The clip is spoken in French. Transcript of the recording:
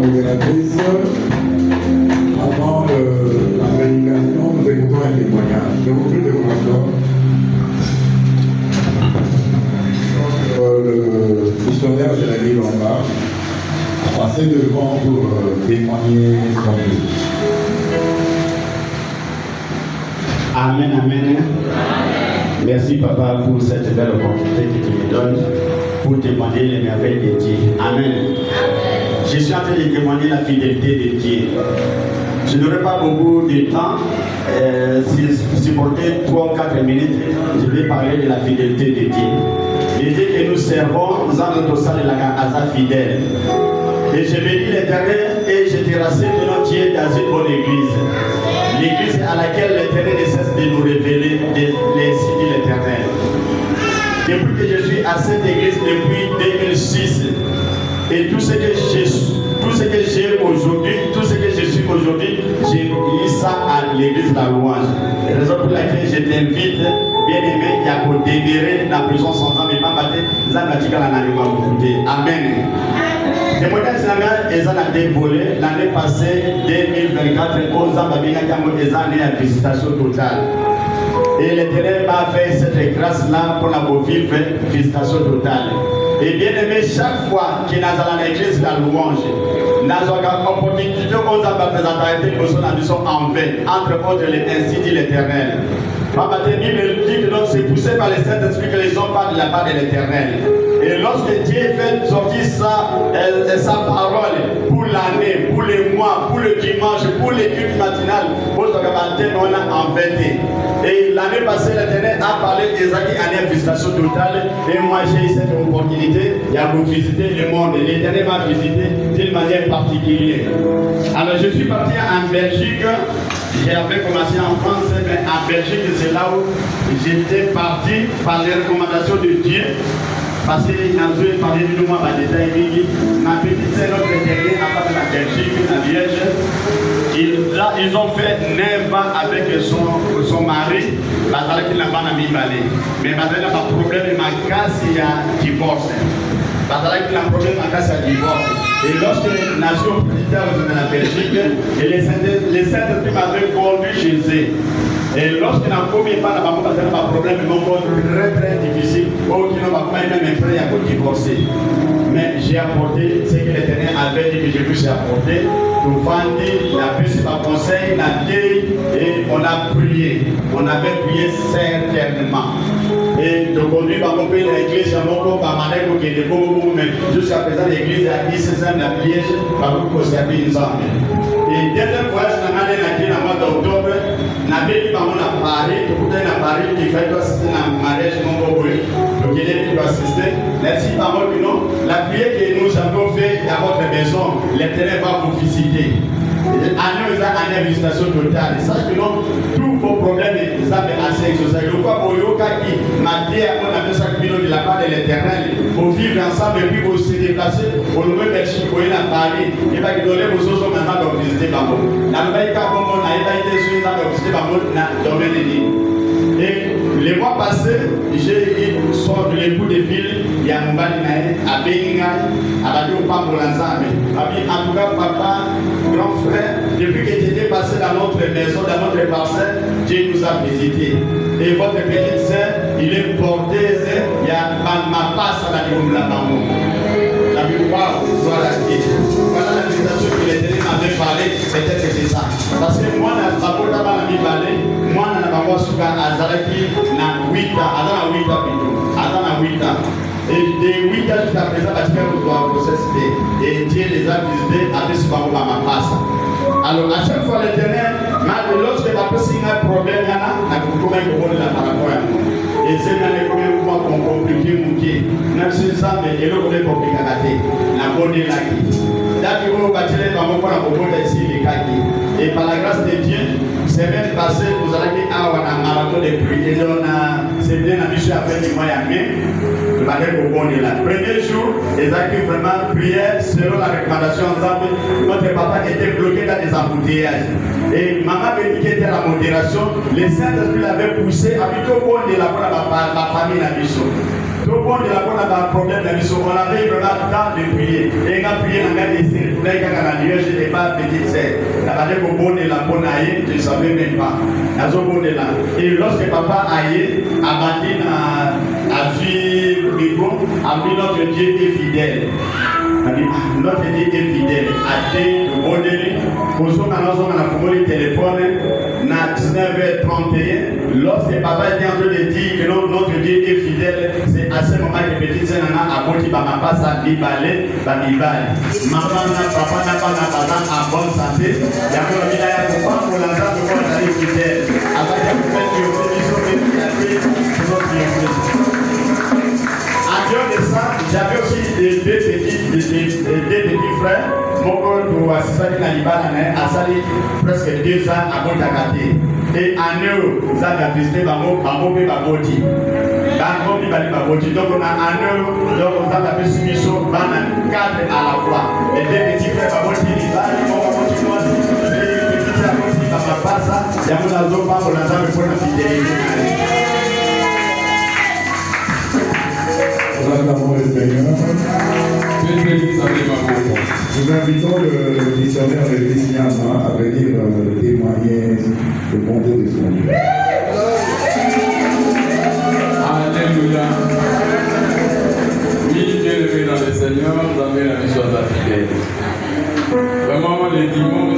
modératrice. Avant la prédication, nous écoutons un témoignage. Je vous prie de vous asseoir. Le missionnaire Jérémy Lombard a passé devant pour témoigner son Dieu. Amen, amen. Merci papa pour cette belle opportunité que tu me donnes pour témoigner les merveilles de Dieu. Amen. Je suis en train de témoigner la fidélité de Dieu. Je n'aurai pas beaucoup de temps, supporter 3 ou 4 minutes, je vais parler de la fidélité de Dieu. Le Dieu que nous servons, nous avons notre salle de la casa fidèle. Et je bénis l'Éternel et je te rassure de notre Dieu dans une bonne église. L'église à laquelle l'Éternel ne cesse de nous révéler les signes de l'Éternel. Depuis que je suis à cette église depuis 2006, et tout ce que j'ai aujourd'hui, tout ce que je suis aujourd'hui, j'ai mis ça à l'église de la louange. La raison pour laquelle je t'invite, bien aimé, il y a pour demeurer dans la prison sans âme et pas battre, Zangatika la Nalima Boukoute. Amen. Témoignage Zanga, ils ont dévolé l'année passée, 2024, aux Zambabina Kamo, ils ont année à visitation totale. Et l'Éternel m'a fait cette grâce-là pour la vivre visitation totale. Et bien aimé, chaque fois qu'il y a dans l'église la louange, nous avons une opportunité aux représentants de son ambition en vain, entre autres les ainsi dit l'Éternel. Papa, la Bible dit que donc c'est poussé par les Saint-Esprit que les hommes parlent de la part de l'Éternel. Et lorsque Dieu fait sortir sa parole pour l'année, pour les mois, pour le dimanche, pour les cultes matinales, pour ce qu'on a inventé. Et l'année passée, l'Éternel a parlé d'Isaac en visitation totale. Et moi, j'ai eu cette opportunité de visiter le monde. L'Éternel m'a visité d'une manière particulière. Alors, je suis parti en Belgique. J'avais commencé en France, mais en Belgique, c'est là où j'étais parti par les recommandations de Dieu. Parce que nous avons parlé de moi dans les détails. Ma petite sœur, notre dernier, à part de la Belgique, à Liège, ils ont fait 9 ans avec son mari, parce qu'il n'a pas mis balai. Mais parce qu'il n'a pas de problème, ma casse, il y a divorce. Parce qu'il a un problème, ma casse, il y a divorce. Et lorsque les nations militaires sont dans la Belgique, les Saint-Esprit m'avaient conduit chez eux. Et lorsqu'il n'a pas mis pas de problème, ils m'ont très très difficile. Oh, qui n'ont pas même prêt à divorcer. Mais j'ai apporté ce que l'Éternel avait dit que je puisse apporter. Nous vendons, il a pris par conseil, il a dit, et on a prié. On avait prié certainement. Et donc on dit, l'église, jusqu'à présent, l'église a dit, c'est ça, la piège, par où vous avez une zone. Et deuxième fois, je n'ai pas dit, dans le mois d'octobre, Nabi Bamon a Paris, tout le monde a Paris, qui fait assister à un mariage, mon beau donc il est venu assister. Merci Bamon, la prière que nous avons fait à votre maison, l'Éternel va vous visiter. Année, ils ont une visitation totale. Sache que non, tous vos problèmes, ils ont assez exaucés. Le quoi, pour Yoka qui m'a dit, on a fait 5 millions de la part de l'Éternel, pour vivre ensemble et puis pour se déplacer, pour nous mettre Belgique, pour aller à Paris, et bien que donner vos autres maintenant pour visiter Bamon. Dans le pays, comme on a été sur les visiter Bamon, dans le domaine de l'île. Et les mois passés, j'ai eu sort de l'époux de ville, il y a un balinaï, à Béninga, à la Diopa pour l'ensemble. En tout cas, papa, grand frère, depuis que tu étais passé dans notre maison, dans notre parcelle, Dieu nous a visités. Et votre petite sœur, il est porté, il y a ma passe à la Diopa Bamon. La Diopa, voilà la visitation que l'Éternel m'avait parlé, peut-être que c'est ça. Parce que moi, la Bamon n'a pas mis parler. Moi, je n'ai pas su Azaraki na 8 ans, Azana 8 ans. Et de 8 ans jusqu'à présent, parce que nous doit procéder. Et Dieu les a visités avec ce qu'on va passer. Alors, à chaque fois, l'Éternel, lorsque la personne a un problème, il y a un problème par rapport à nous. Et c'est dans les premiers mois qu'on complique mon pied. Même si ça, mais il y a un problème compliqué à la bonne est là. D'accord, on va tirer dans mon point ici, les kaki. Et par la grâce de Dieu, semaine passée, nous allons avoir un marathon de prière. C'est bien la mission à faire du moyen mais le matin au bon est là. Premier jour, ils ont vraiment prié selon la recommandation ensemble. Notre papa était bloqué dans des embouteillages. Et maman Béni qui était la modération, les Saint-Esprit l'avaient poussé à plutôt bon de la famille la mission. Tout le monde a un problème de la mission. On avait vraiment le temps de prier. Et quand prier, on a essayé de prier quand on a dit, je n'ai pas petite sœur. On a dit que bon est la bonne aïe, je ne savais même pas. Et lorsque papa aïe, a bâti a vu notre Dieu est fidèle. Notre Dieu est fidèle. A dit le bon délai. Pour ceux qui ont le téléphone, à 19h31, lorsque papa est en train de dire que notre Dieu est fidèle, c'est à ce moment que petite sœur a abouti par ma passe à Bibale, maman, papa n'a pas en bonne santé. Il y a un village pour pas pour l'entendre de voir la fidèle. Après, il y a une fête en dehors de ça, j'avais aussi deux petits frères. Mon père, assistant à Liban, a sali presque 2 ans à Montakate. Et en eux, ça a visité Bambo et Baboti. Donc on a en eux, donc on a fait Sumiso, 4 à la fois. Les 2 petits frères Baboti, Liban, les petits frères Baboti, Babapasa, il y a un autre pas pour l'entendre pour la fidélité. Nous acclamons le Seigneur. Nous invitons le missionnaire de Christian à venir témoigner de bonté de son Dieu. Alléluia. Oui, bien-aimé dans le Seigneur, vous avez la mission à fidèle. Vraiment, les dimanches,